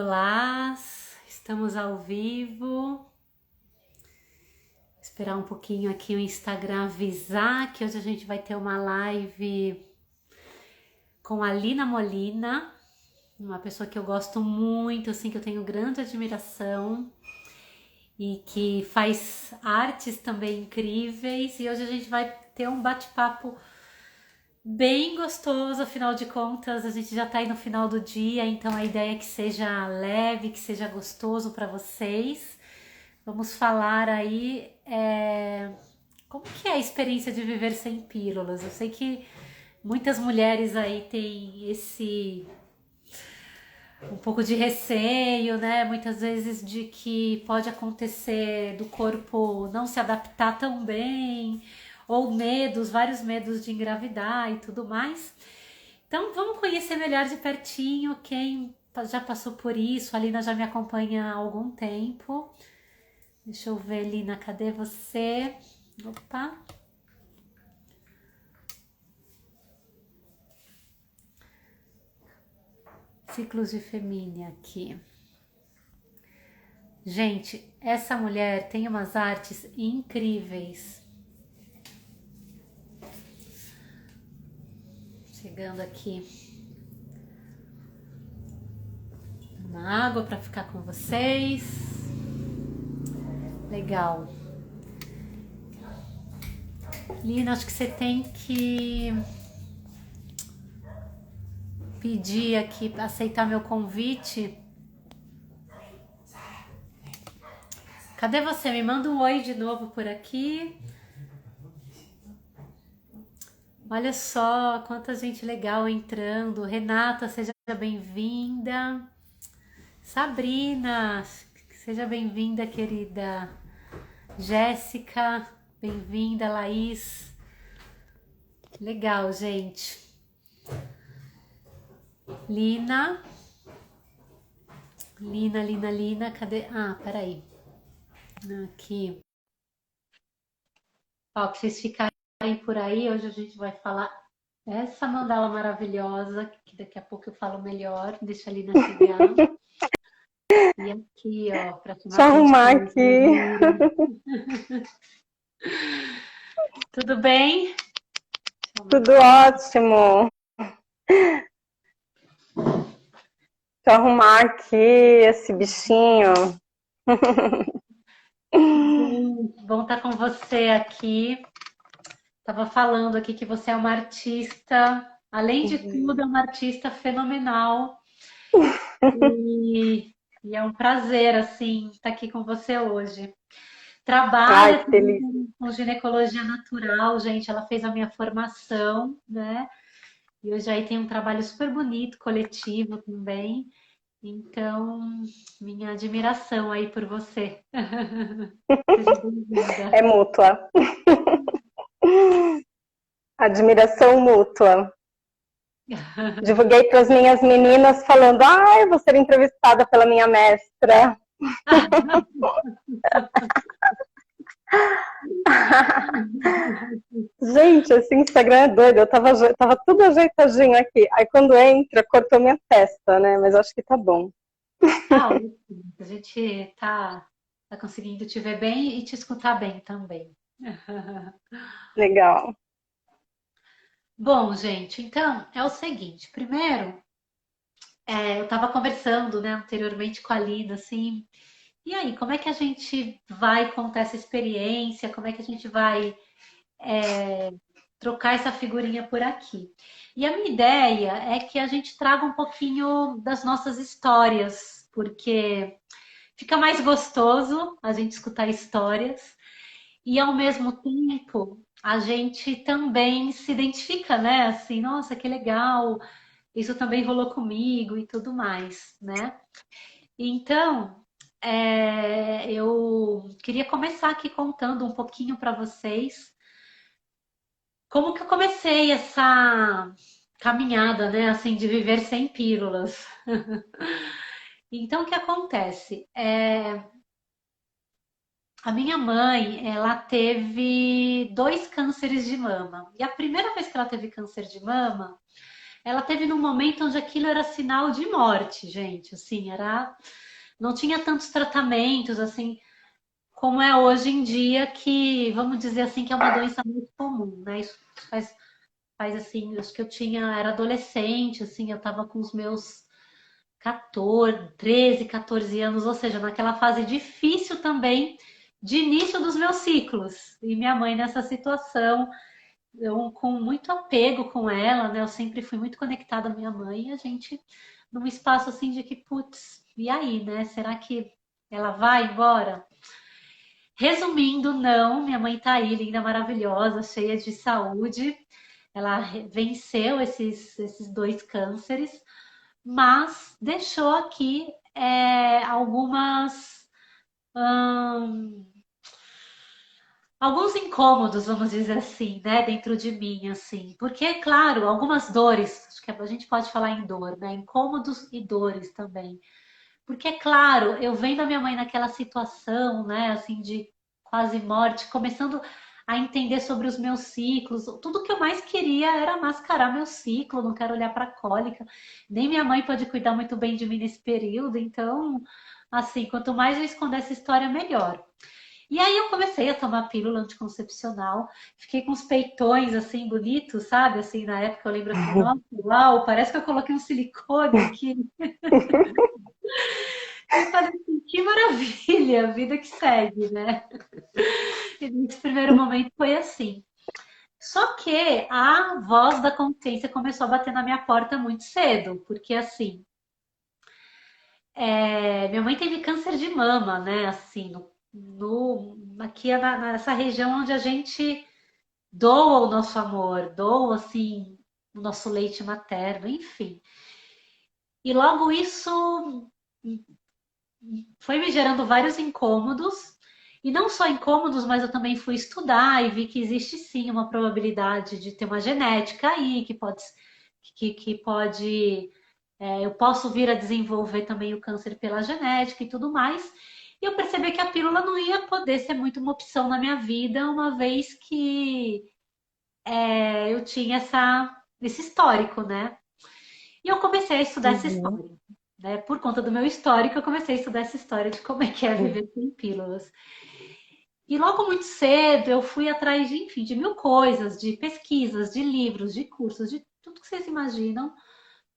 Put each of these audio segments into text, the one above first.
Olá, estamos ao vivo. Vou esperar um pouquinho aqui o Instagram avisar que hoje a gente vai ter uma live com a Lina Molina, uma pessoa que eu gosto muito, assim, que eu tenho grande admiração e que faz artes também incríveis. E hoje a gente vai ter um bate-papo bem gostoso, afinal de contas, a gente já tá aí no final do dia, então a ideia é que seja leve, que seja gostoso para vocês. Vamos falar aí como que é a experiência de viver sem pílulas. Eu sei que muitas mulheres aí têm esse um pouco de receio, né? Muitas vezes de que pode acontecer do corpo não se adaptar tão bem, ou medos, vários medos de engravidar e tudo mais. Então vamos conhecer melhor de pertinho quem já passou por isso. A Lina já me acompanha há algum tempo. Deixa eu ver, Lina, cadê você? Opa! Ciclos de Femínia aqui. Gente, essa mulher tem umas artes incríveis. Chegando aqui uma água para ficar com vocês. Legal. Lina, acho que você tem que pedir aqui, aceitar meu convite. Cadê você? Me manda um oi de novo por aqui. Olha só quanta gente legal entrando. Renata, seja bem-vinda. Sabrina, seja bem-vinda, querida. Jéssica, bem-vinda. Laís. Legal, gente. Lina. Lina. Cadê? Ah, peraí. Aqui. Ó, pra vocês ficarem por aí, hoje a gente vai falar essa mandala maravilhosa, que daqui a pouco eu falo melhor. Deixa a Lina chegar. E aqui, ó, para Deixa tomar eu quente arrumar com aqui. gordura. Tudo bem? Tudo ótimo. Deixa eu arrumar aqui esse bichinho. Bom estar com você aqui. Tava falando aqui que você é uma artista, além de tudo, é uma artista fenomenal. E, e é um prazer, assim, estar aqui com você hoje. Ai, Trabalha que delícia. com ginecologia natural, gente. Ela fez a minha formação, né? E hoje aí tem um trabalho super bonito, coletivo também. Então, minha admiração aí por você. Seja bem-vinda. É mútua. Admiração mútua. Divulguei para as minhas meninas falando, ai, vou ser entrevistada pela minha mestra. Gente, esse Instagram é doido. Eu tava tudo ajeitadinho aqui. Aí quando entra, cortou minha testa, né? Mas acho que tá bom. Tá ótimo. A gente tá conseguindo te ver bem e te escutar bem também. Legal. Bom, gente, então é o seguinte. Primeiro, eu estava conversando, né, anteriormente com a Lina, assim. E aí, como é que a gente vai contar essa experiência? Como é que a gente vai trocar essa figurinha por aqui? E a minha ideia é que a gente traga um pouquinho das nossas histórias, porque fica mais gostoso a gente escutar histórias e ao mesmo tempo a gente também se identifica, né? Assim, nossa, que legal, isso também rolou comigo e tudo mais, né? Então, eu queria começar aqui contando um pouquinho para vocês como que eu comecei essa caminhada, né? Assim, de viver sem pílulas. Então, o que acontece? A minha mãe, ela teve dois cânceres de mama. E a primeira vez que ela teve câncer de mama, ela teve num momento onde aquilo era sinal de morte, gente, assim, não tinha tantos tratamentos, assim, como é hoje em dia, que, vamos dizer assim, que é uma doença muito comum, né? Isso faz assim, acho que era adolescente, assim, eu tava com os meus 14, 13, 14 anos, ou seja, naquela fase difícil também de início dos meus ciclos. E minha mãe nessa situação, eu com muito apego com ela, né? Eu sempre fui muito conectada à minha mãe, e a gente num espaço assim de que, putz, e aí, né? Será que ela vai embora? Resumindo, não, minha mãe tá aí, linda, maravilhosa, cheia de saúde. Ela venceu esses dois cânceres, mas deixou aqui hum, alguns incômodos, vamos dizer assim, né, dentro de mim, assim, porque, claro, algumas dores, acho que a gente pode falar em dor, né, incômodos e dores também, porque, claro, eu vendo a minha mãe naquela situação, né, assim, de quase morte, começando a entender sobre os meus ciclos, tudo que eu mais queria era mascarar meu ciclo, não quero olhar para a cólica, nem minha mãe pode cuidar muito bem de mim nesse período, então, assim, quanto mais eu esconder essa história, melhor. E aí eu comecei a tomar pílula anticoncepcional, fiquei com os peitões assim bonitos, sabe? Assim, na época eu lembro assim, nossa, uau, parece que eu coloquei um silicone aqui. E falei assim, que maravilha, vida que segue, né? E nesse primeiro momento foi assim. Só que a voz da consciência começou a bater na minha porta muito cedo, porque assim, minha mãe teve câncer de mama, né? Assim, aqui nessa região onde a gente doa o nosso amor, doa assim o nosso leite materno, enfim. E logo isso foi me gerando vários incômodos. E não só incômodos, mas eu também fui estudar e vi que existe sim uma probabilidade de ter uma genética aí, que pode eu posso vir a desenvolver também o câncer pela genética e tudo mais. E eu percebi que a pílula não ia poder ser muito uma opção na minha vida, uma vez que eu tinha esse histórico, né? E eu comecei a estudar essa Uhum. história. Né? Por conta do meu histórico, eu comecei a estudar essa história de como é que é viver sem pílulas. E logo muito cedo eu fui atrás de, enfim, de mil coisas, de pesquisas, de livros, de cursos, de tudo que vocês imaginam,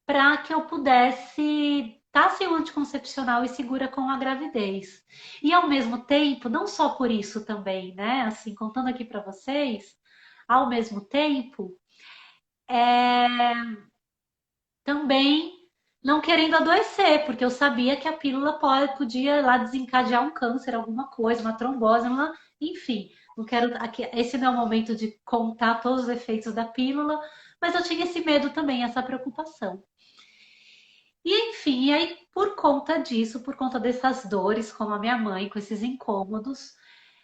para que eu pudesse estar sem o anticoncepcional e segura com a gravidez. E ao mesmo tempo, não só por isso também, né? Assim, contando aqui para vocês, ao mesmo tempo, também não querendo adoecer, porque eu sabia que a pílula podia lá desencadear um câncer, alguma coisa, uma trombose, enfim. Não quero esse não é o momento de contar todos os efeitos da pílula, mas eu tinha esse medo também, essa preocupação. E enfim, e aí por conta disso, por conta dessas dores, como a minha mãe, com esses incômodos,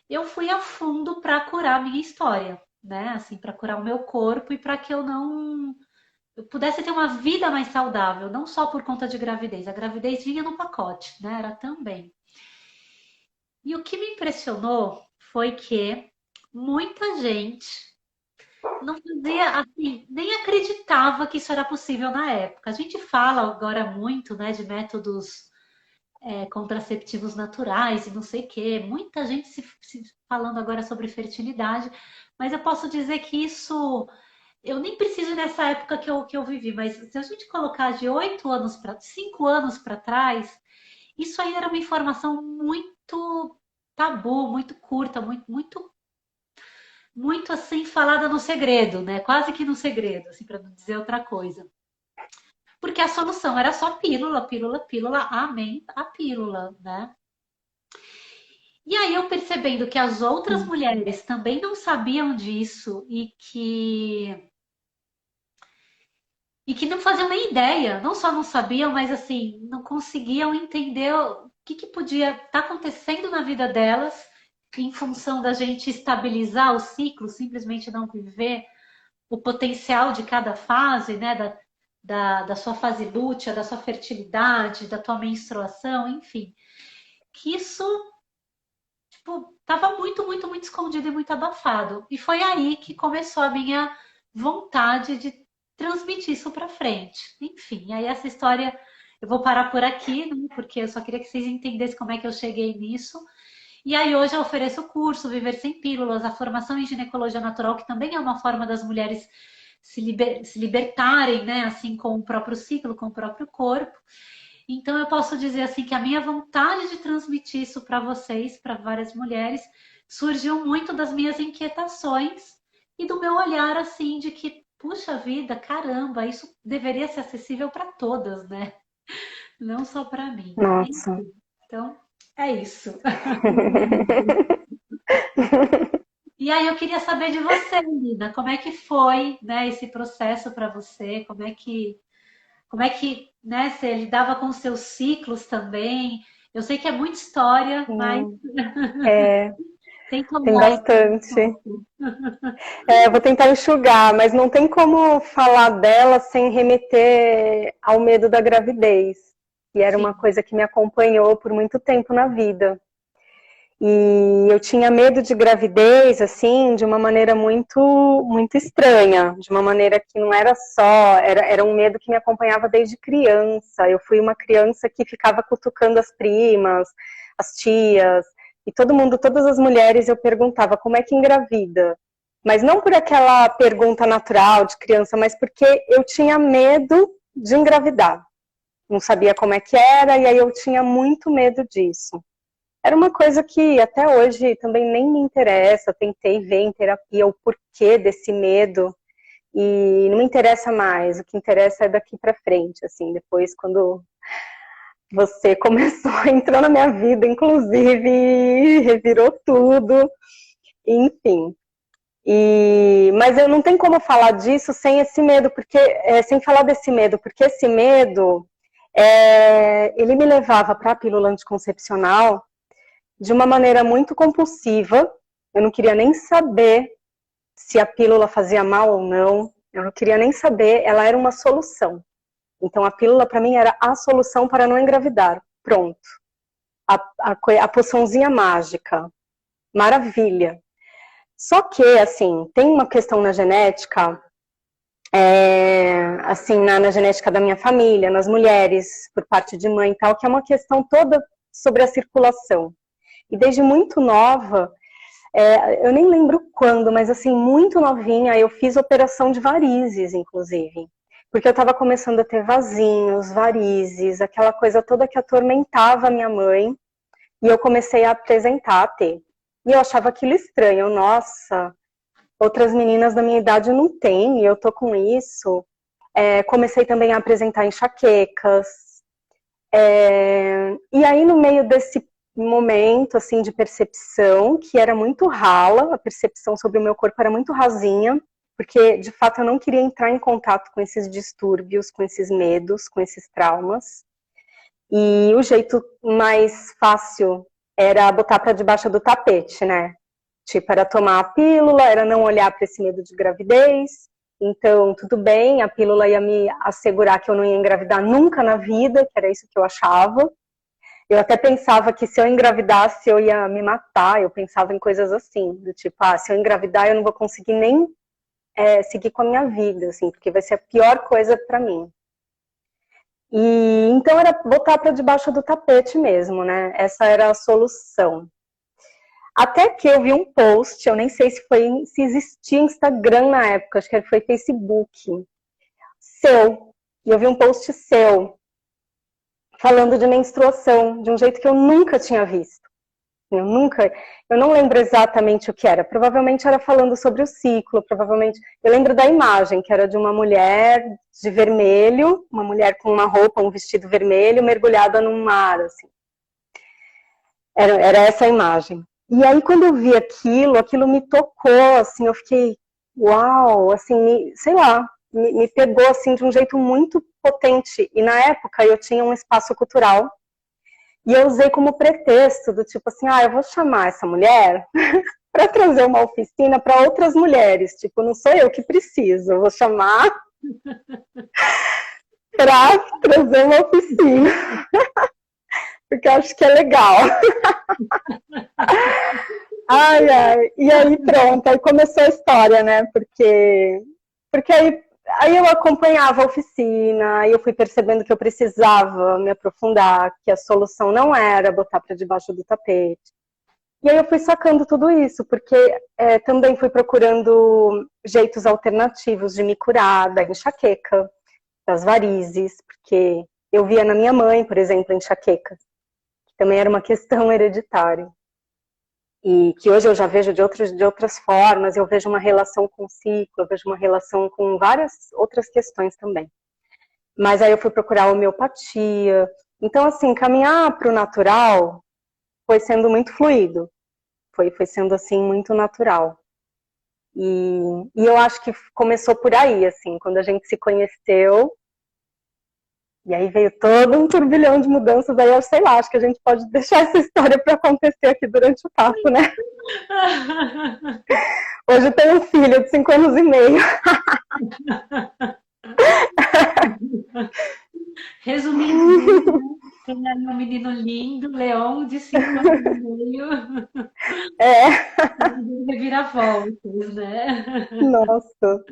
eu fui a fundo para curar a minha história, né? Assim, para curar o meu corpo e para que eu pudesse ter uma vida mais saudável, não só por conta de gravidez. A gravidez vinha no pacote, né? Era também. E o que me impressionou foi que muita gente não fazia assim, nem acreditava que isso era possível na época. A gente fala agora muito, né, de métodos contraceptivos naturais e não sei o quê. Muita gente se falando agora sobre fertilidade, mas eu posso dizer que isso eu nem preciso dessa época que eu vivi, mas se a gente colocar de 8 anos para 5 anos para trás, isso aí era uma informação muito tabu, muito curta, muito assim falada no segredo, né? Quase que no segredo, assim, para não dizer outra coisa. Porque a solução era só pílula, pílula, pílula, amém, a pílula, né? E aí eu percebendo que as outras mulheres também não sabiam disso e que não faziam nem ideia, não só não sabiam, mas assim, não conseguiam entender o que podia estar acontecendo na vida delas em função da gente estabilizar o ciclo, simplesmente não viver o potencial de cada fase, né? Da sua fase lútea, da sua fertilidade, da tua menstruação, enfim. Que isso, tipo, estava muito, muito, muito escondido e muito abafado. E foi aí que começou a minha vontade de transmitir isso para frente. Enfim, aí essa história eu vou parar por aqui, né, porque eu só queria que vocês entendessem como é que eu cheguei nisso. E aí hoje eu ofereço o curso Viver Sem Pílulas, a formação em ginecologia natural, que também é uma forma das mulheres se libertarem, né, assim, com o próprio ciclo, com o próprio corpo. Então eu posso dizer assim que a minha vontade de transmitir isso para vocês, para várias mulheres, surgiu muito das minhas inquietações e do meu olhar assim de que, puxa vida, caramba, isso deveria ser acessível para todas, né? Não só para mim. Nossa. Então, é isso. E aí eu queria saber de você, Nina, como é que foi, né, esse processo para você? Como é que, né, você lidava com os seus ciclos também? Eu sei que é muita história, mas É, tenta tem lá. bastante. Eu vou tentar enxugar, mas não tem como falar dela sem remeter ao medo da gravidez, que era uma Sim, coisa que me acompanhou por muito tempo na vida. E eu tinha medo de gravidez, assim, de uma maneira muito estranha, de uma maneira que não era só, era um medo que me acompanhava desde criança. Eu fui uma criança que ficava cutucando as primas, as tias, e todo mundo, todas as mulheres, eu perguntava como é que engravida. Mas não por aquela pergunta natural de criança, mas porque eu tinha medo de engravidar. Não sabia como é que era, e aí eu tinha muito medo disso. Era uma coisa que até hoje também nem me interessa. Tentei ver em terapia o porquê desse medo e não me interessa mais. O que interessa é daqui para frente, assim. Depois, quando você começou, entrou na minha vida, inclusive, revirou tudo, enfim. Mas eu não tenho como falar disso sem esse medo, porque sem falar desse medo, porque esse medo ele me levava para a pílula anticoncepcional de uma maneira muito compulsiva. Eu não queria nem saber se a pílula fazia mal ou não. Eu não queria nem saber, ela era uma solução. Então a pílula para mim era a solução para não engravidar. Pronto. A poçãozinha mágica. Maravilha. Só que, assim, tem uma questão na genética, assim, na genética da minha família, nas mulheres, por parte de mãe e tal, que é uma questão toda sobre a circulação. E desde muito nova, eu nem lembro quando, mas assim, muito novinha, eu fiz operação de varizes, inclusive. Porque eu estava começando a ter vasinhos, varizes, aquela coisa toda que atormentava a minha mãe. E eu comecei a apresentar, a ter. E eu achava aquilo estranho. Nossa, outras meninas da minha idade não têm, e eu tô com isso. Comecei também a apresentar enxaquecas. E aí, no meio desse momento assim de percepção, que era muito rala, a percepção sobre o meu corpo era muito rasinha, porque de fato eu não queria entrar em contato com esses distúrbios, com esses medos, com esses traumas. E o jeito mais fácil era botar para debaixo do tapete, né? Tipo, era tomar a pílula, era não olhar para esse medo de gravidez. Então, tudo bem, a pílula ia me assegurar que eu não ia engravidar nunca na vida, que era isso que eu achava. Eu até pensava que se eu engravidasse eu ia me matar, eu pensava em coisas assim, do tipo, se eu engravidar eu não vou conseguir nem seguir com a minha vida, assim, porque vai ser a pior coisa para mim. E então era botar para debaixo do tapete mesmo, né? Essa era a solução. Até que eu vi um post, eu nem sei se existia Instagram na época, acho que foi Facebook, seu. E eu vi um post seu, falando de menstruação, de um jeito que eu nunca tinha visto. Eu não lembro exatamente o que era. Provavelmente era falando sobre o ciclo, provavelmente. Eu lembro da imagem, que era de uma mulher de vermelho, uma mulher com uma roupa, um vestido vermelho, mergulhada num mar, assim. Era essa a imagem. E aí, quando eu vi aquilo me tocou, assim, eu fiquei, uau, assim, sei lá, me pegou, assim, de um jeito muito potente. E na época eu tinha um espaço cultural e eu usei como pretexto do tipo assim, eu vou chamar essa mulher para trazer uma oficina para outras mulheres. Tipo, não sou eu que preciso, eu vou chamar para trazer uma oficina. Porque eu acho que é legal. E aí pronto, aí começou a história, né? Porque aí Aí eu acompanhava a oficina, aí eu fui percebendo que eu precisava me aprofundar, que a solução não era botar para debaixo do tapete. E aí eu fui sacando tudo isso, porque também fui procurando jeitos alternativos de me curar da enxaqueca, das varizes, porque eu via na minha mãe, por exemplo, enxaqueca, que também era uma questão hereditária. E que hoje eu já vejo de outras formas, eu vejo uma relação com o ciclo, eu vejo uma relação com várias outras questões também. Mas aí eu fui procurar homeopatia. Então, assim, caminhar para o natural foi sendo muito fluido, foi sendo, assim, muito natural. E eu acho que começou por aí, assim, quando a gente se conheceu, e aí veio todo um turbilhão de mudanças, aí eu sei lá, acho que a gente pode deixar essa história para acontecer aqui durante o papo, né? Hoje eu tenho um filho de 5 anos e meio. Resumindo, tem aí um menino lindo, Leão, de 5 anos e meio, É, reviravoltas, né? nossa.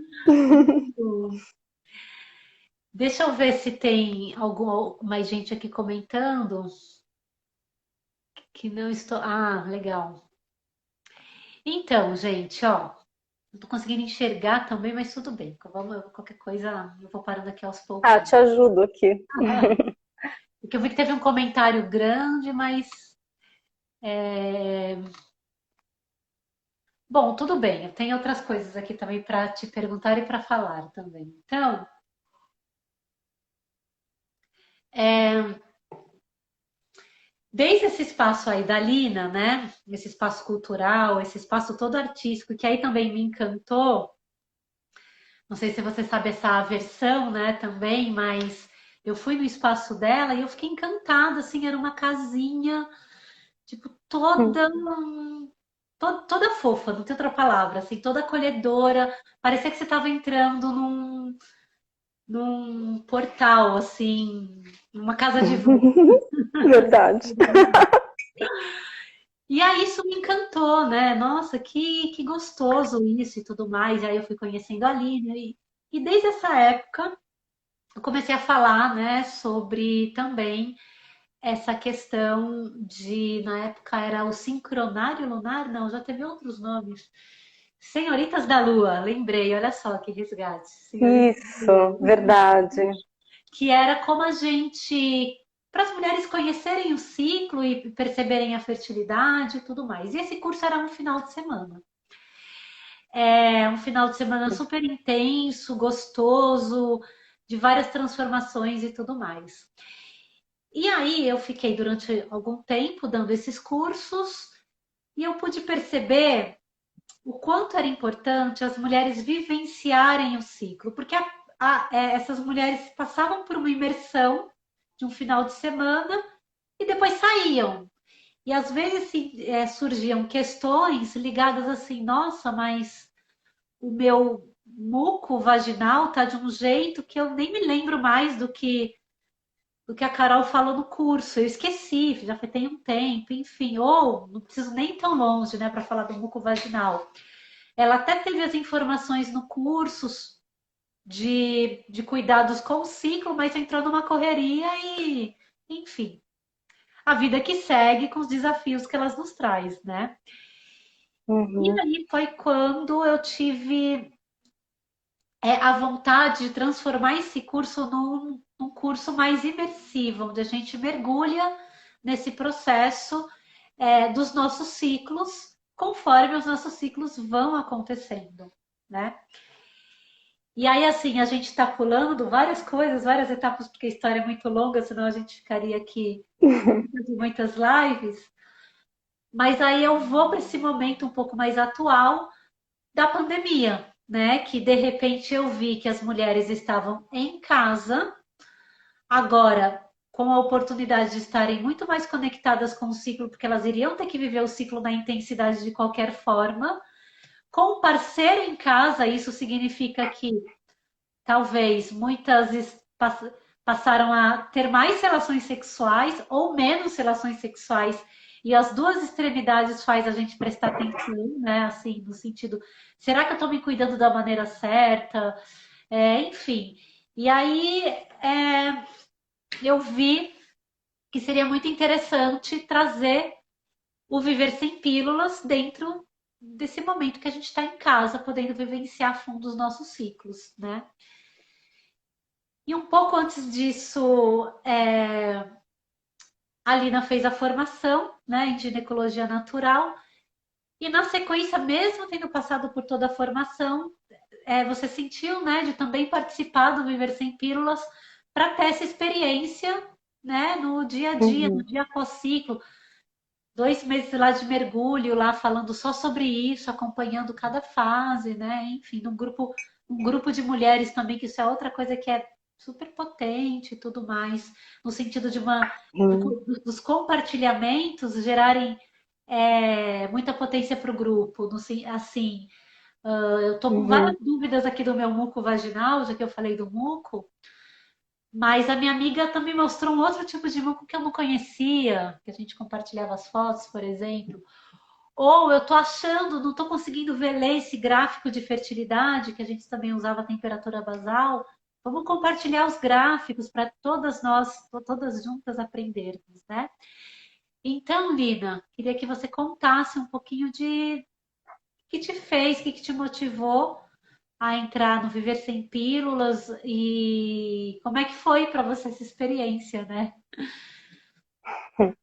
Deixa eu ver se tem algum, mais gente aqui comentando que não estou. Ah, legal. Então, gente, ó, não tô conseguindo enxergar também, mas tudo bem. Vamos, qualquer coisa, eu vou parando aqui aos Ah, pouquinhos. te ajudo aqui. Porque eu vi que teve um comentário grande, mas bom, tudo bem. Eu tenho outras coisas aqui também para te perguntar e para falar também. Então, desde esse espaço aí da Lina, né? Esse espaço cultural, esse espaço todo artístico, que aí também me encantou. Não sei se você sabe essa versão, né, também, mas eu fui no espaço dela e eu fiquei encantada, assim, era uma casinha, tipo, toda fofa, não tem outra palavra, assim, toda acolhedora. Parecia que você estava entrando num portal, assim, numa casa de vidro. Verdade. E aí isso me encantou, né? Nossa, que gostoso isso e tudo mais. E aí eu fui conhecendo a Lívia e desde essa época eu comecei a falar, né, sobre também essa questão de, na época era o sincronário lunar, não, já teve outros nomes. Senhoritas da Lua, lembrei, olha só que resgate. Senhoritas da Isso, Lua. verdade. Que era como a gente, para as mulheres conhecerem o ciclo e perceberem a fertilidade e tudo mais. E esse curso era um final de semana. É um final de semana super intenso, gostoso, de várias transformações e tudo mais. E aí eu fiquei durante algum tempo dando esses cursos e eu pude perceber o quanto era importante as mulheres vivenciarem o ciclo, porque essas mulheres passavam por uma imersão de um final de semana e depois saíam. E às vezes surgiam questões ligadas assim, nossa, mas o meu muco vaginal tá de um jeito que eu nem me lembro mais do que a Carol falou no curso. Eu esqueci, já tem um tempo, enfim, ou não preciso nem tão longe, né, para falar do muco vaginal. Ela até teve as informações no curso de cuidados com o ciclo, mas entrou numa correria e, enfim, a vida que segue com os desafios que elas nos traz, né? E Uhum. aí foi quando eu tive a vontade de transformar esse curso num curso mais imersivo, onde a gente mergulha nesse processo dos nossos ciclos, conforme os nossos ciclos vão acontecendo, né? E aí, assim, a gente está pulando várias coisas, várias etapas, porque a história é muito longa, senão a gente ficaria aqui muitas lives. Mas aí eu vou para esse momento um pouco mais atual da pandemia, né? Que de repente eu vi que as mulheres estavam em casa, agora com a oportunidade de estarem muito mais conectadas com o ciclo, porque elas iriam ter que viver o ciclo na intensidade de qualquer forma. Com um parceiro em casa, isso significa que talvez muitas passaram a ter mais relações sexuais ou menos relações sexuais. E as duas extremidades faz a gente prestar atenção, né? Assim, no sentido, será que eu estou me cuidando da maneira certa? Enfim. E aí eu vi que seria muito interessante trazer o Viver Sem Pílulas dentro desse momento que a gente está em casa, podendo vivenciar a fundo os nossos ciclos, né? E um pouco antes disso, a Lina fez a formação, né, em ginecologia natural, e na sequência, mesmo tendo passado por toda a formação, você sentiu, né, de também participar do Viver Sem Pílulas para ter essa experiência, né, no dia a dia, no Uhum, dia após ciclo. 2 meses lá de mergulho, lá falando só sobre isso, acompanhando cada fase, né? Enfim, um grupo de mulheres também, que isso é outra coisa que é super potente e tudo mais, no sentido de uhum, dos compartilhamentos gerarem muita potência para o grupo. Assim, eu tô com várias uhum, dúvidas aqui do meu muco vaginal, já que eu falei do muco, mas a minha amiga também mostrou um outro tipo de muco que eu não conhecia, que a gente compartilhava as fotos, por exemplo. Ou eu tô achando, não tô conseguindo ler esse gráfico de fertilidade, que a gente também usava a temperatura basal. Vamos compartilhar os gráficos para todas nós, todas juntas aprendermos, né? Então, Lina, queria que você contasse um pouquinho de o que te fez, o que te motivou a entrar no Viver Sem Pílulas e como é que foi para você essa experiência, né? uhum.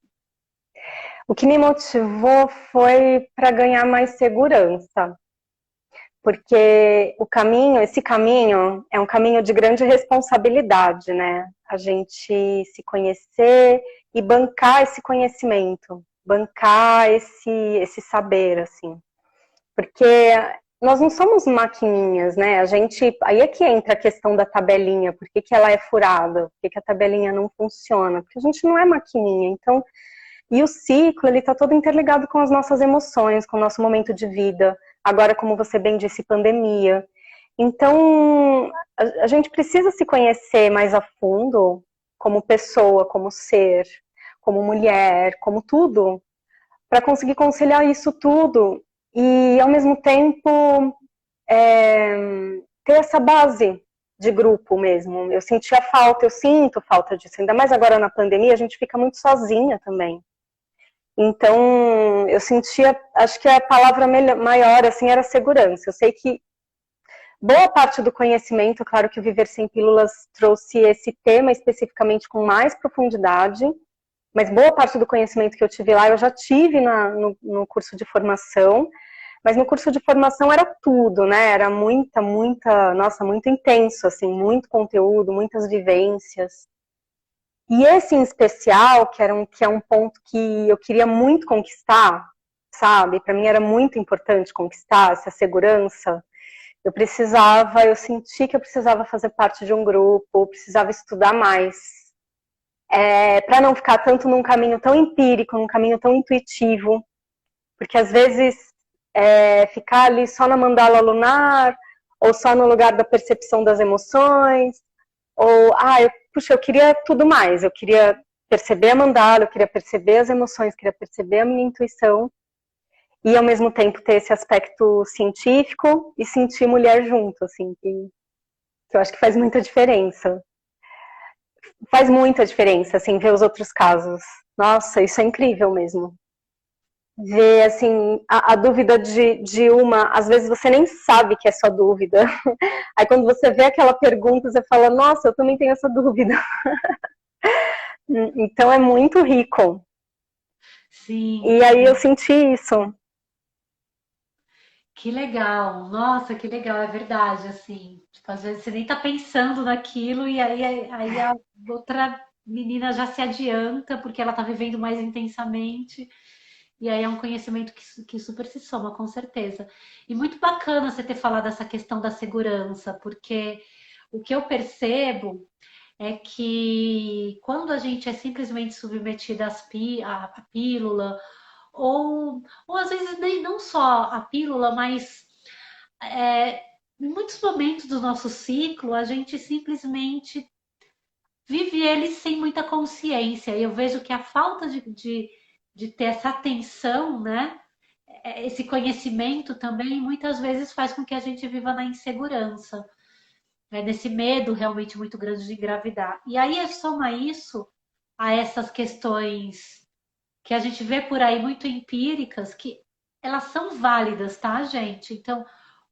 O que me motivou foi para ganhar mais segurança, porque esse caminho é um caminho de grande responsabilidade, né? A gente se conhecer e bancar esse conhecimento, bancar esse saber, assim. Porque nós não somos maquininhas, né? Aí é que entra a questão da tabelinha, por que que ela é furada, por que que a tabelinha não funciona, porque a gente não é maquininha, então, e o ciclo, ele tá todo interligado com as nossas emoções, com o nosso momento de vida, agora, como você bem disse, pandemia. Então, a gente precisa se conhecer mais a fundo, como pessoa, como ser, como mulher, como tudo, para conseguir conciliar isso tudo e, ao mesmo tempo, é, ter essa base de grupo mesmo. Eu sentia falta, eu sinto falta disso, ainda mais agora na pandemia, a gente fica muito sozinha também. Então, eu sentia, acho que a palavra maior, assim, era segurança. Eu sei que boa parte do conhecimento, claro que o Viver Sem Pílulas trouxe esse tema especificamente com mais profundidade, mas boa parte do conhecimento que eu tive lá eu já tive no curso de formação, mas no curso de formação era tudo, né? Era nossa, muito intenso, assim, muito conteúdo, muitas vivências. E esse em especial, que é um ponto que eu queria muito conquistar, sabe? Para mim era muito importante conquistar essa segurança. Eu senti que eu precisava fazer parte de um grupo, precisava estudar mais, para não ficar tanto num caminho tão empírico, num caminho tão intuitivo, porque às vezes ficar ali só na mandala lunar, ou só no lugar da percepção das emoções, ou, puxa, eu queria tudo mais, eu queria perceber a mandala, eu queria perceber as emoções, queria perceber a minha intuição, e ao mesmo tempo ter esse aspecto científico e sentir mulher junto, assim, que eu acho que faz muita diferença. Faz muita diferença, assim, ver os outros casos. Nossa, isso é incrível mesmo. Ver, assim, a dúvida de uma, às vezes você nem sabe que é sua dúvida. Aí quando você vê aquela pergunta, você fala, nossa, eu também tenho essa dúvida. Então é muito rico. Sim, E aí eu senti isso. que legal, nossa, que legal, é verdade, assim, tipo, às vezes você nem tá pensando naquilo e aí a outra menina já se adianta porque ela tá vivendo mais intensamente e aí é um conhecimento que super se soma, com certeza. E muito bacana você ter falado essa questão da segurança, porque o que eu percebo é que quando a gente é simplesmente submetida à pílula ou às vezes nem não só a pílula, mas em muitos momentos do nosso ciclo a gente simplesmente vive ele sem muita consciência. Eu vejo que a falta de ter essa atenção, né? Esse conhecimento também muitas vezes faz com que a gente viva na insegurança. nesse medo realmente muito grande de engravidar. E aí soma isso a essas questões que a gente vê por aí muito empíricas, que elas são válidas, tá, gente? Então,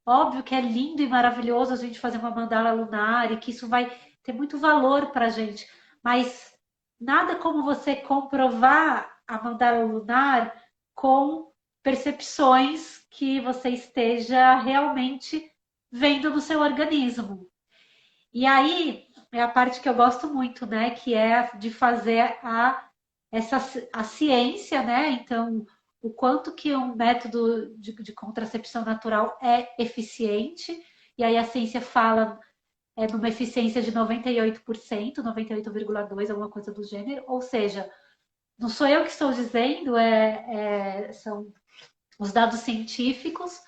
óbvio que é lindo e maravilhoso a gente fazer uma mandala lunar e que isso vai ter muito valor para a gente, mas nada como você comprovar a mandala lunar com percepções que você esteja realmente vendo no seu organismo. E aí é a parte que eu gosto muito, né? Que é de fazer a ciência, né? Então, o quanto que um método de contracepção natural é eficiente. E aí a ciência fala numa eficiência de 98%, 98,2%, alguma coisa do gênero. Ou seja, não sou eu que estou dizendo, são os dados científicos.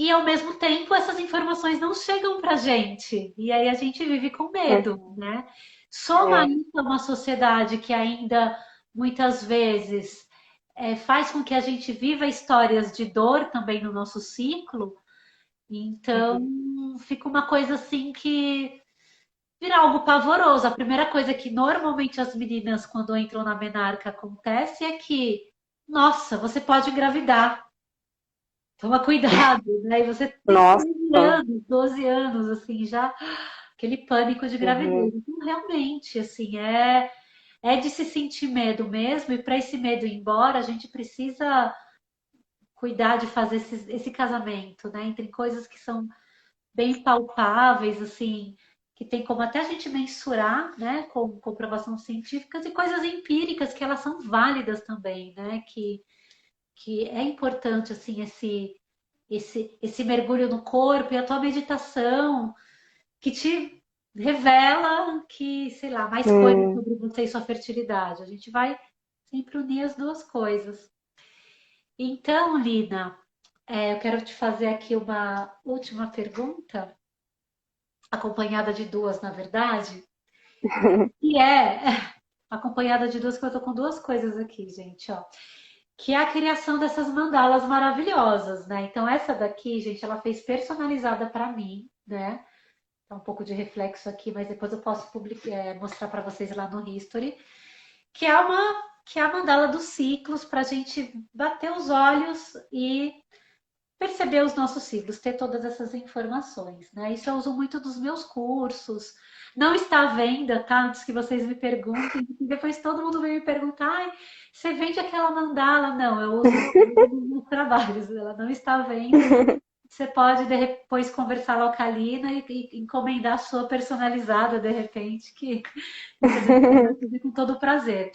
E ao mesmo tempo essas informações não chegam para a gente. E aí a gente vive com medo, né? Soma É. isso a uma sociedade que ainda muitas vezes faz com que a gente viva histórias de dor também no nosso ciclo. Então fica uma coisa assim que vira algo pavoroso. A primeira coisa que normalmente as meninas, quando entram na menarca, acontece é que, nossa, você pode engravidar. Toma cuidado, né? E você tem Nossa. 13 anos, 12 anos, assim, já aquele pânico de gravidez. Uhum. Então, realmente, assim, é de se sentir medo mesmo, e para esse medo ir embora, a gente precisa cuidar de fazer esse casamento, né? Entre coisas que são bem palpáveis, assim, que tem como até a gente mensurar, né, com comprovação científicas, e coisas empíricas que elas são válidas também, né? Que é importante, assim, esse mergulho no corpo e a tua meditação que te revela que, sei lá, mais coisas Hum. sobre você e sua fertilidade. A gente vai sempre unir as duas coisas. Então, Lina, eu quero te fazer aqui uma última pergunta, acompanhada de duas, na verdade, e acompanhada de duas, que eu tô com duas coisas aqui, gente, ó. Que é a criação dessas mandalas maravilhosas, né? Então, essa daqui, gente, ela fez personalizada para mim, né? Tá um pouco de reflexo aqui, mas depois eu posso mostrar para vocês lá no History, que é a mandala dos ciclos, para a gente bater os olhos e perceber os nossos ciclos, ter todas essas informações, né? Isso eu uso muito dos meus cursos. Não está à venda, tá? Antes que vocês me perguntem, depois todo mundo vem me perguntar, ai, você vende aquela mandala? Não, eu uso nos trabalhos, ela não está à venda. Você pode depois conversar lá com a Lina e encomendar a sua personalizada, de repente, que a gente vai fazer com todo prazer.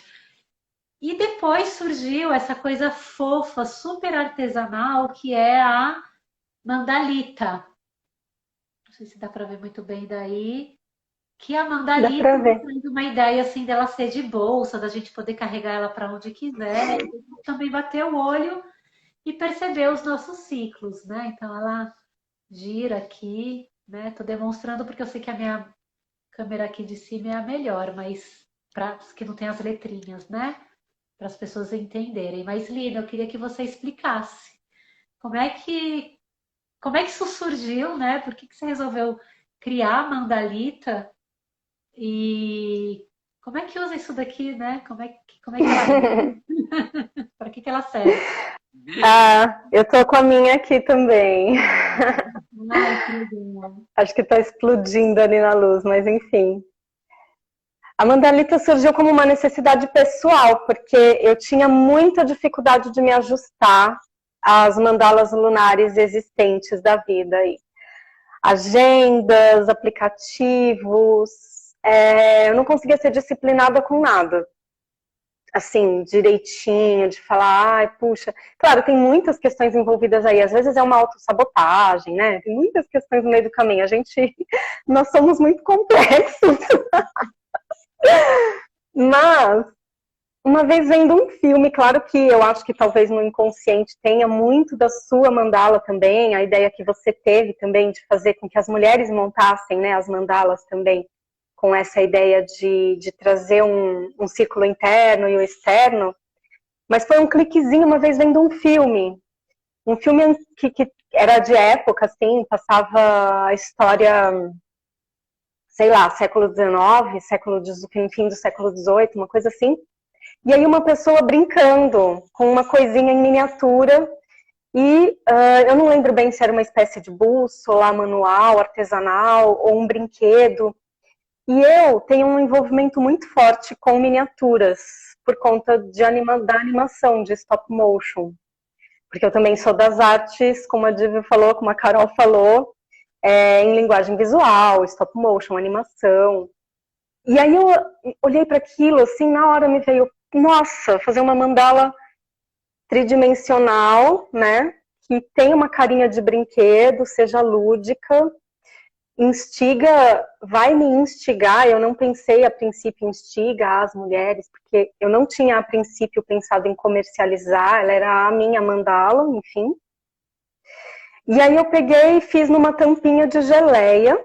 E depois surgiu essa coisa fofa, super artesanal, que é a mandalita. Não sei se dá para ver muito bem daí. Que a Dá mandalita pra ver. traz uma ideia assim dela ser de bolsa, da gente poder carregar ela para onde quiser. E também bater o olho e perceber os nossos ciclos, né? Então ela gira aqui, né? Tô demonstrando porque eu sei que a minha câmera aqui de cima é a melhor, mas para que não tem as letrinhas, né? Para as pessoas entenderem. Mas, Lina, eu queria que você explicasse como é que isso surgiu, né? Por que você resolveu criar a Mandalita e como é que usa isso daqui, né? Como é que ela para que ela serve? Ah, eu tô com a minha aqui também. Ai, que legal. Acho que tá explodindo ali na luz, mas enfim. A mandalita surgiu como uma necessidade pessoal, porque eu tinha muita dificuldade de me ajustar às mandalas lunares existentes da vida aí. Agendas, aplicativos, eu não conseguia ser disciplinada com nada. Assim, direitinho, de falar, ai, puxa. Claro, tem muitas questões envolvidas aí. Às vezes é uma autossabotagem, né? Tem muitas questões no meio do caminho. Nós somos muito complexos. Mas, uma vez vendo um filme, claro que eu acho que talvez no inconsciente tenha muito da sua mandala também, a ideia que você teve também de fazer com que as mulheres montassem, né, as mandalas também, com essa ideia de trazer um círculo interno e o externo. Mas foi um cliquezinho uma vez vendo um filme. um filme que era de época, assim, passava a história, sei lá, século XIX, fim do século XVIII, uma coisa assim. E aí uma pessoa brincando com uma coisinha em miniatura e eu não lembro bem se era uma espécie de bússola, manual, artesanal ou um brinquedo. E eu tenho um envolvimento muito forte com miniaturas por conta da animação, de stop motion. Porque eu também sou das artes, como a Divi falou, como a Carol falou, em linguagem visual, stop motion, animação. E aí eu olhei para aquilo, assim, na hora me veio, nossa, fazer uma mandala tridimensional, né, que tem uma carinha de brinquedo, seja lúdica, vai me instigar, eu não pensei a princípio instiga as mulheres, porque eu não tinha a princípio pensado em comercializar, ela era a minha mandala, enfim. E aí eu peguei e fiz numa tampinha de geleia,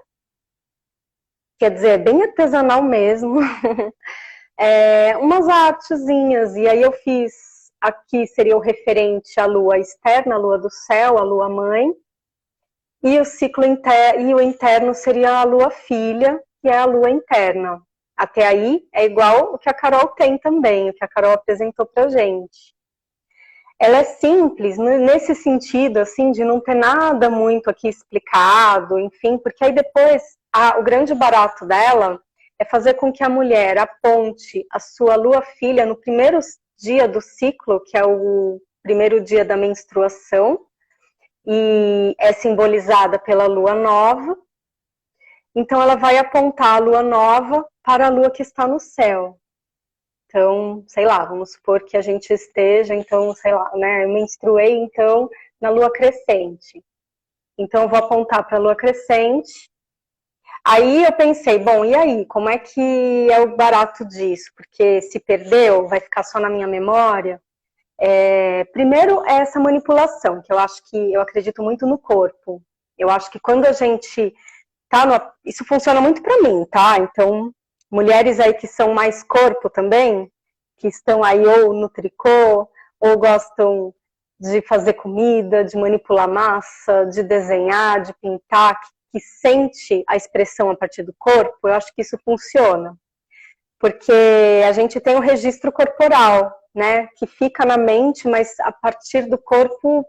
quer dizer, bem artesanal mesmo, umas artezinhas, e aí eu fiz, aqui seria o referente à lua externa, a lua do céu, a lua mãe, e o ciclo interno, e o interno seria a lua filha, que é a lua interna. Até aí é igual o que a Carol tem também, o que a Carol apresentou pra gente. Ela é simples, nesse sentido, assim, de não ter nada muito aqui explicado, enfim, porque aí depois, o grande barato dela é fazer com que a mulher aponte a sua lua filha no primeiro dia do ciclo, que é o primeiro dia da menstruação, e é simbolizada pela lua nova. Então ela vai apontar a lua nova para a lua que está no céu. Então, sei lá, vamos supor que a gente esteja, então, sei lá, né, eu menstruei, então, na lua crescente. Então eu vou apontar para a lua crescente. Aí eu pensei, bom, e aí, como é que é o barato disso? Porque se perdeu, vai ficar só na minha memória. Primeiro é essa manipulação, que eu acredito muito no corpo. Eu acho que quando a gente isso funciona muito para mim, tá? Então, mulheres aí que são mais corpo também, que estão aí ou no tricô, ou gostam de fazer comida, de manipular massa, de desenhar, de pintar, que sente a expressão a partir do corpo, eu acho que isso funciona. Porque a gente tem o registro corporal, né, que fica na mente, mas a partir do corpo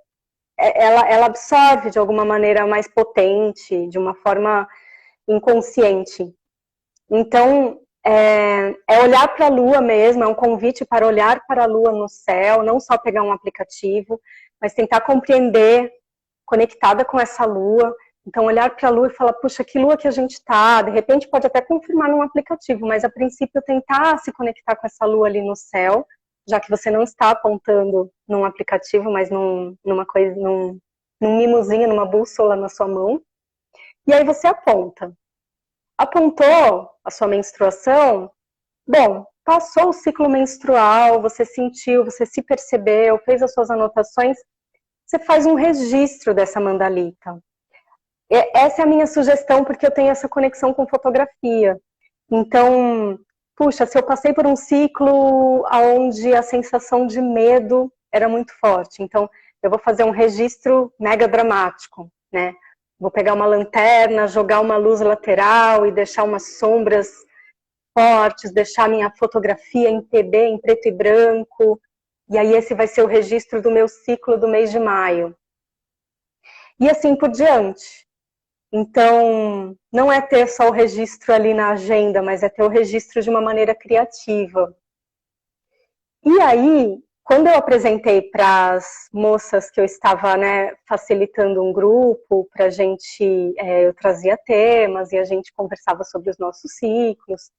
ela absorve de alguma maneira mais potente, de uma forma inconsciente. Então, olhar para a lua mesmo, é um convite para olhar para a lua no céu, não só pegar um aplicativo, mas tentar compreender, conectada com essa lua. Então, olhar para a lua e falar, puxa, que lua que a gente está? De repente pode até confirmar num aplicativo, mas a princípio tentar se conectar com essa lua ali no céu, já que você não está apontando num aplicativo, mas num mimozinho, numa bússola na sua mão. E aí você aponta. Apontou a sua menstruação? Bom, passou o ciclo menstrual, você sentiu, você se percebeu, fez as suas anotações, você faz um registro dessa mandalita. Essa é a minha sugestão, porque eu tenho essa conexão com fotografia. Então, puxa, se eu passei por um ciclo onde a sensação de medo era muito forte, então eu vou fazer um registro mega dramático, né? Vou pegar uma lanterna, jogar uma luz lateral e deixar umas sombras fortes, deixar minha fotografia em PB, em preto e branco, e aí esse vai ser o registro do meu ciclo do mês de maio. E assim por diante. Então, não é ter só o registro ali na agenda, mas é ter o registro de uma maneira criativa. E aí, quando eu apresentei para as moças que eu estava, né, facilitando um grupo, para a gente, eu trazia temas e a gente conversava sobre os nossos ciclos.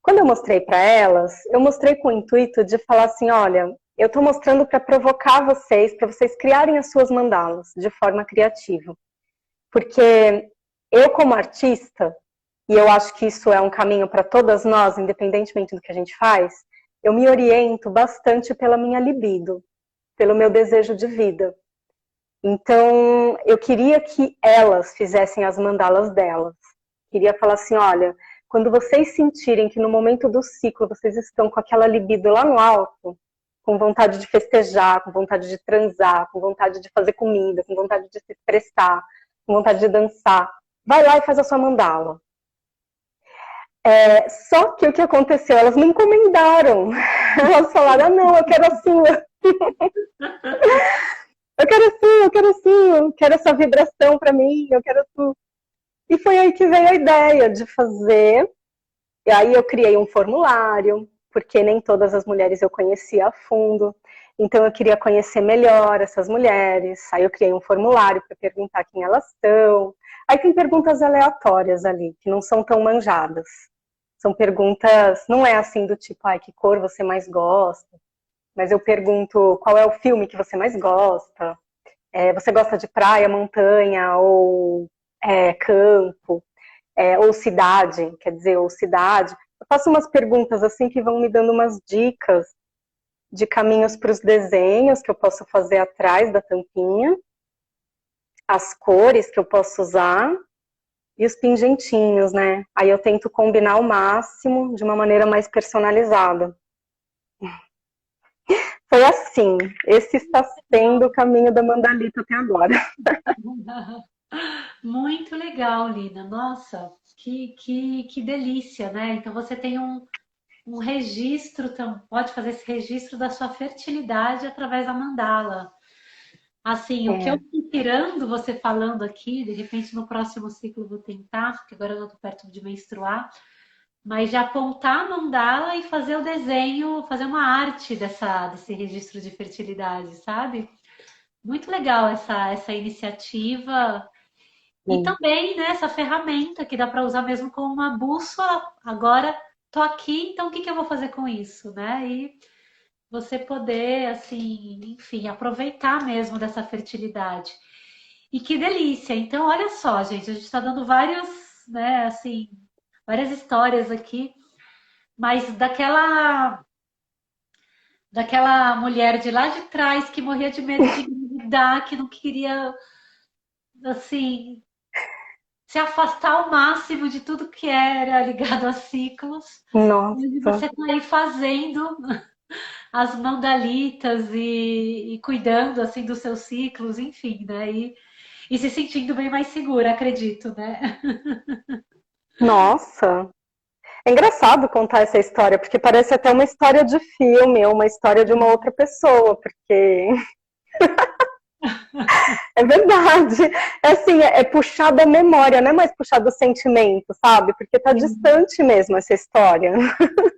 Quando eu mostrei para elas, eu mostrei com o intuito de falar assim, olha, eu estou mostrando para provocar vocês, para vocês criarem as suas mandalas de forma criativa. Porque eu, como artista, e eu acho que isso é um caminho para todas nós, independentemente do que a gente faz, eu me oriento bastante pela minha libido, pelo meu desejo de vida. Então, eu queria que elas fizessem as mandalas delas. Queria falar assim, olha, quando vocês sentirem que no momento do ciclo vocês estão com aquela libido lá no alto, com vontade de festejar, com vontade de transar, com vontade de fazer comida, com vontade de se expressar, com vontade de dançar. Vai lá e faz a sua mandala. Só que o que aconteceu? Elas me encomendaram. Elas falaram, não, eu quero a sua. Eu quero a sua, eu quero a sua, eu quero essa vibração para mim, eu quero a sua. E foi aí que veio a ideia de fazer. E aí eu criei um formulário, porque nem todas as mulheres eu conhecia a fundo. Então eu queria conhecer melhor essas mulheres. Aí eu criei um formulário para perguntar quem elas são. Aí tem perguntas aleatórias ali, que não são tão manjadas. São perguntas, não é assim do tipo, ai, que cor você mais gosta? Mas eu pergunto qual é o filme que você mais gosta? Você gosta de praia, montanha ou campo? Ou cidade, quer dizer, ou cidade. Eu faço umas perguntas assim que vão me dando umas dicas de caminhos para os desenhos que eu posso fazer atrás da tampinha, as cores que eu posso usar e os pingentinhos, né? Aí eu tento combinar ao máximo de uma maneira mais personalizada. Foi assim, esse está sendo o caminho da Mandalita até agora. Muito legal, Lina. Nossa, que delícia, né? Então você tem um registro, pode fazer esse registro da sua fertilidade através da mandala. Assim, o que eu É, fui tirando você falando aqui, de repente no próximo ciclo eu vou tentar, porque agora eu estou perto de menstruar, mas já apontar a mandala e fazer o desenho, fazer uma arte desse registro de fertilidade, sabe? Muito legal essa iniciativa. E sim. também, né, essa ferramenta que dá para usar mesmo como uma bússola. Agora tô aqui, então o que que eu vou fazer com isso, né? E você poder, assim, enfim, aproveitar mesmo dessa fertilidade. E que delícia! Então, olha só, gente, a gente está dando vários, né, assim, várias histórias aqui, mas daquela mulher de lá de trás que morria de medo de engravidar, que não queria, assim, se afastar ao máximo de tudo que era ligado a ciclos. E Nossa, você está aí fazendo as mandalitas e cuidando assim dos seus ciclos, enfim, né? E se sentindo bem mais segura, acredito, né? nossa. É engraçado contar essa história, porque parece até uma história de filme, ou uma história de uma outra pessoa, porque é verdade. É assim, é puxar da memória, não é mais puxar do sentimento, sabe? Porque tá distante mesmo essa história.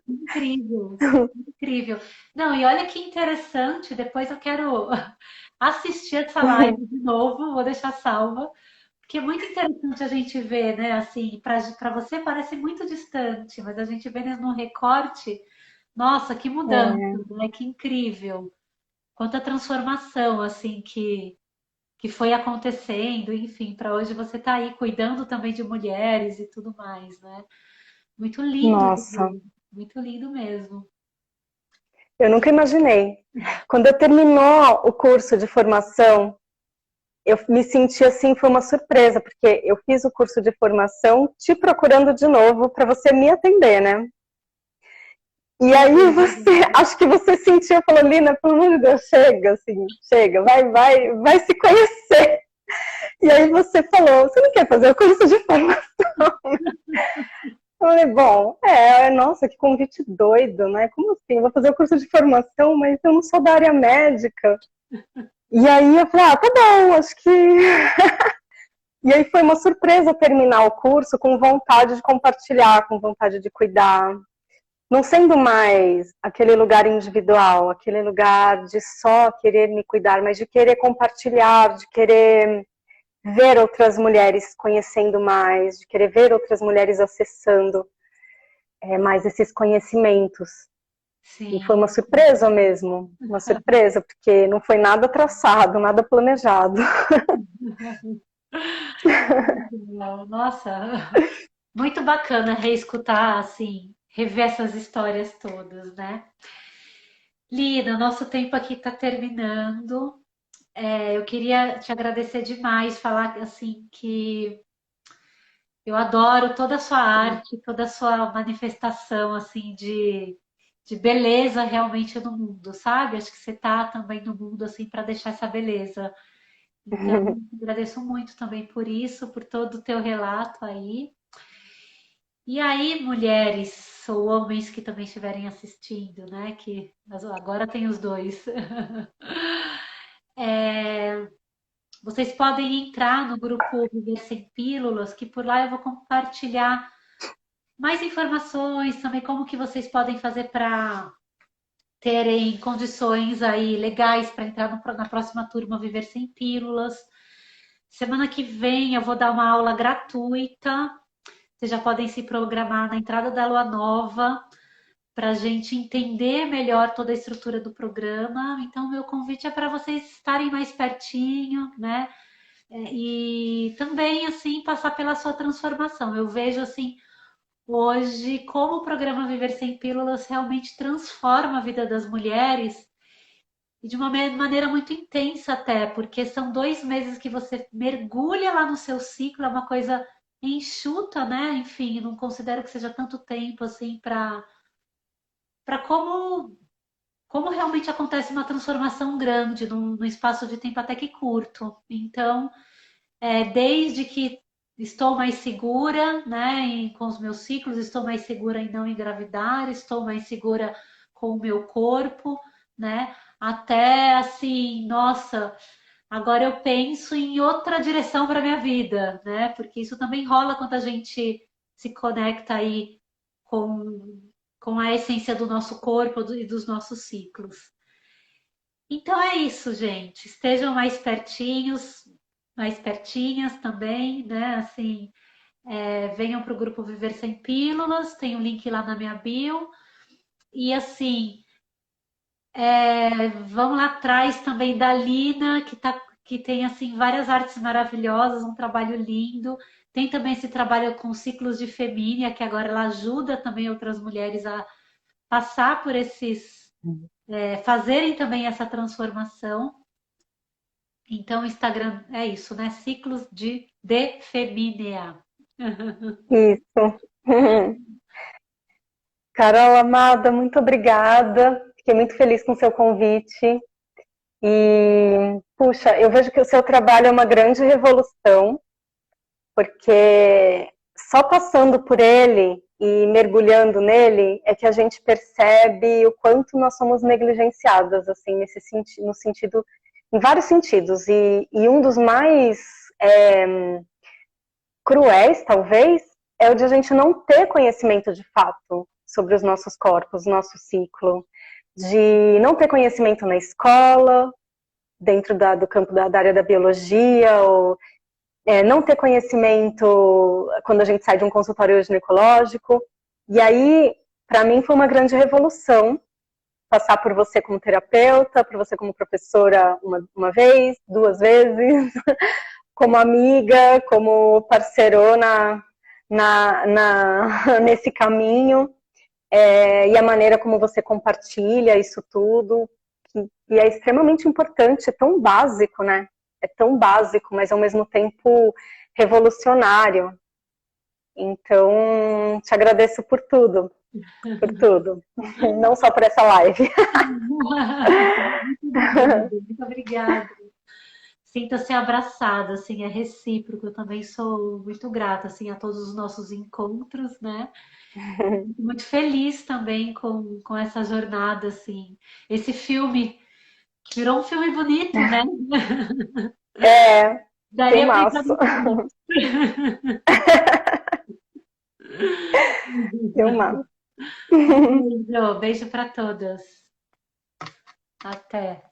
Incrível, incrível. Não, e olha que interessante, depois eu quero assistir essa live de novo, vou deixar salva, porque é muito interessante a gente ver, né? Assim, para você parece muito distante, mas a gente vê no recorte, nossa, que mudança, É, né? Que incrível. Quanta transformação, assim, que foi acontecendo, enfim, para hoje você tá aí cuidando também de mulheres e tudo mais, né? Muito lindo de nossa, ver, muito lindo mesmo. eu nunca imaginei. Quando eu terminou o curso de formação, eu me senti assim, foi uma surpresa, porque eu fiz o curso de formação te procurando de novo para você me atender, né? E aí você, acho que você sentiu, falou, Lina, pelo amor de Deus, chega, assim, chega, vai se conhecer. E aí você falou, você não quer fazer o curso de formação? Eu falei, bom, nossa, que convite doido, né? Como assim? Eu vou fazer o curso de formação, mas eu não sou da área médica. E aí eu falei, tá bom, acho que. E aí foi uma surpresa terminar o curso com vontade de compartilhar, com vontade de cuidar. Não sendo mais aquele lugar individual, aquele lugar de só querer me cuidar, mas de querer compartilhar, de querer ver outras mulheres conhecendo mais, de querer ver outras mulheres acessando mais esses conhecimentos. E foi Sim. uma surpresa mesmo, uma surpresa, porque não foi nada traçado, nada planejado. Nossa, muito bacana reescutar, assim, rever essas histórias todas, né? Lina, nosso tempo aqui está terminando. Eu queria te agradecer demais, falar assim que eu adoro toda a sua arte, toda a sua manifestação assim de beleza realmente no mundo, sabe? Acho que você tá também no mundo assim para deixar essa beleza. Então, agradeço muito também por isso, por todo o teu relato aí. E aí, mulheres ou homens que também estiverem assistindo, né? Que agora tem os dois. Vocês podem entrar no grupo Viver Sem Pílulas, que por lá eu vou compartilhar mais informações também, como que vocês podem fazer para terem condições aí legais para entrar na próxima turma Viver Sem Pílulas. Semana que vem eu vou dar uma aula gratuita. Vocês já podem se programar na entrada da Lua Nova para a gente entender melhor toda a estrutura do programa. Então, meu convite é para vocês estarem mais pertinho, né? E também, assim, passar pela sua transformação. Eu vejo, assim, hoje, como o programa Viver Sem Pílulas realmente transforma a vida das mulheres e de uma maneira muito intensa até, porque são 2 meses que você mergulha lá no seu ciclo, é uma coisa enxuta, né? Enfim, não considero que seja tanto tempo assim para como realmente acontece uma transformação grande num espaço de tempo até que curto. Então, desde que estou mais segura, né, com os meus ciclos, estou mais segura em não engravidar, estou mais segura com o meu corpo, né, até assim, nossa, agora eu penso em outra direção para minha vida, né, porque isso também rola quando a gente se conecta aí com, com a essência do nosso corpo e dos nossos ciclos. Então é isso, gente. Estejam mais pertinhos, mais pertinhas também, né? Assim, venham para o grupo Viver Sem Pílulas, tem o link lá na minha bio. E assim, vamos lá atrás também da Lina, que tem assim várias artes maravilhosas, um trabalho lindo. Tem também esse trabalho com ciclos de femínia, que agora ela ajuda também outras mulheres a passar por esses, fazerem também essa transformação. Então, o Instagram é isso, né? Ciclos de Femínea. Isso. Carol, amada, muito obrigada. Fiquei muito feliz com o seu convite. E, puxa, eu vejo que o seu trabalho é uma grande revolução, porque só passando por ele e mergulhando nele é que a gente percebe o quanto nós somos negligenciadas, assim, no sentido, em vários sentidos. E um dos mais cruéis, talvez, é o de a gente não ter conhecimento de fato sobre os nossos corpos, nosso ciclo, de não ter conhecimento na escola, dentro do campo da área da biologia, ou não ter conhecimento quando a gente sai de um consultório ginecológico. E aí, para mim, foi uma grande revolução passar por você como terapeuta, por você como professora uma vez, 2 vezes, como amiga, como parceirona nesse caminho, e a maneira como você compartilha isso tudo, e é extremamente importante, é tão básico, né? É tão básico, mas ao mesmo tempo revolucionário. Então, te agradeço por tudo, não só por essa live. Muito obrigada. Sinta-se abraçada, assim, é recíproco. Eu também sou muito grata, assim, a todos os nossos encontros, né? Muito feliz também com essa jornada, assim. Esse filme, que virou um filme bonito, né? Daria para entrar Filmaço. no filme. Filmaço. Beijo para todas. Até.